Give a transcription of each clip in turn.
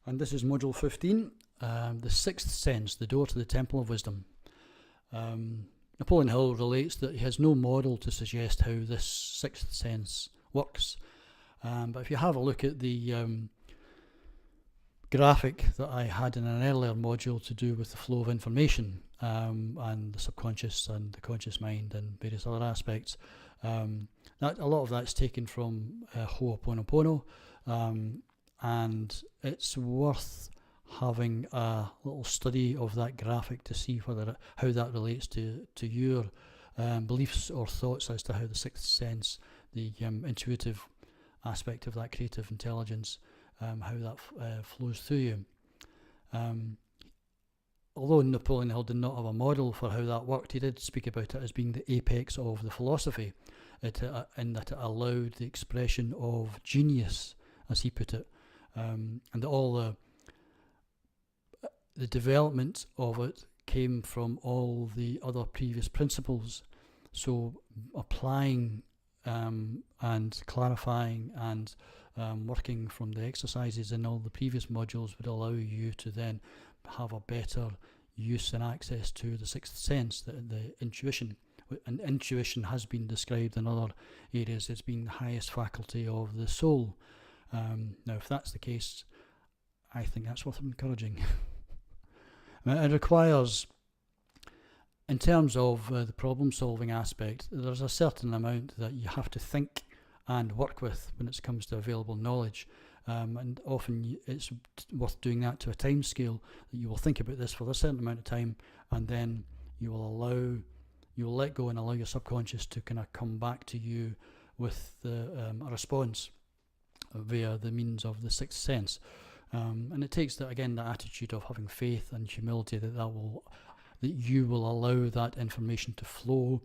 And this is Module 15, the sixth sense, the door to the Temple of Wisdom. Napoleon Hill relates that he has no model to suggest how this sixth sense works. But if you have a look at the graphic that I had in an earlier module to do with the flow of information and the subconscious and the conscious mind and various other aspects, a lot of that's taken from Ho'oponopono, and it's worth having a little study of that graphic to see how that relates to your beliefs or thoughts as to how the sixth sense, the intuitive aspect of that creative intelligence, how that flows through you. Although Napoleon Hill did not have a model for how that worked, he did speak about it as being the apex of the philosophy, in that it allowed the expression of genius, as he put it, and all the development of it came from all the other previous principles. So applying and clarifying and working from the exercises in all the previous modules would allow you to then have a better use and access to the sixth sense, the intuition. And intuition has been described in other areas as being the highest faculty of the soul. Now, if that's the case, I think that's worth encouraging. It requires, in terms of the problem-solving aspect, there's a certain amount that you have to think and work with when it comes to available knowledge. And often it's worth doing that to a time scale, that you will think about this for a certain amount of time, and then you will let go and allow your subconscious to kind of come back to you with a response via the means of the sixth sense. And it takes that attitude of having faith and humility that you will allow that information to flow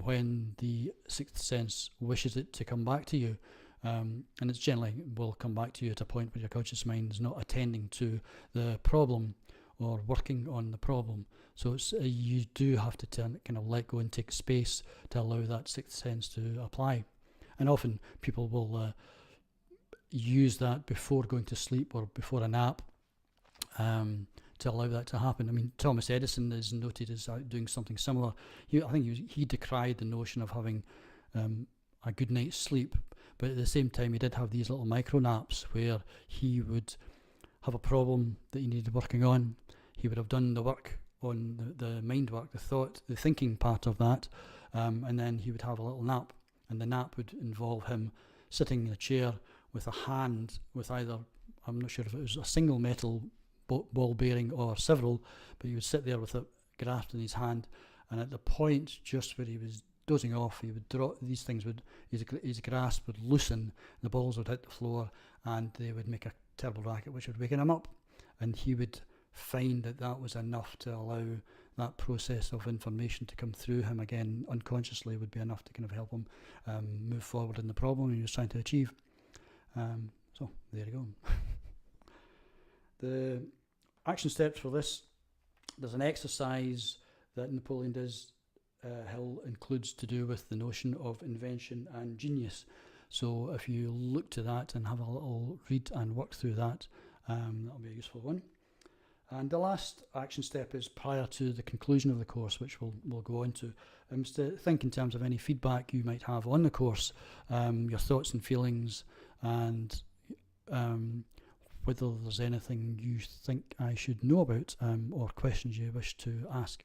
when the sixth sense wishes it to come back to you. And it generally will come back to you at a point where your conscious mind is not attending to the problem or working on the problem. So you do have to kind of let go and take space to allow that sixth sense to apply. And often people will use that before going to sleep or before a nap to allow that to happen. I mean, Thomas Edison is noted as doing something similar. I think he decried the notion of having a good night's sleep, but at the same time he did have these little micro naps where he would have a problem that he needed working on. He would have done the work on the mind work, the thought, the thinking part of that, and then he would have a little nap, and the nap would involve him sitting in a chair with a hand with either, I'm not sure if it was a single metal ball bearing or several, but he would sit there with it grasped in his hand, and at the point just where he was dozing off, he would drop these things, his grasp would loosen, the balls would hit the floor, and they would make a terrible racket which would waken him up, and he would find that was enough to allow that process of information to come through him again unconsciously, would be enough to kind of help him move forward in the problem he was trying to achieve. So there you go. The action steps for this, there's an exercise that Napoleon Hill includes to do with the notion of invention and genius. So if you look to that and have a little read and work through that, that'll be a useful one. And the last action step is prior to the conclusion of the course, which we'll go on to. To think in terms of any feedback you might have on the course, your thoughts and feelings, and whether there's anything you think I should know about, or questions you wish to ask.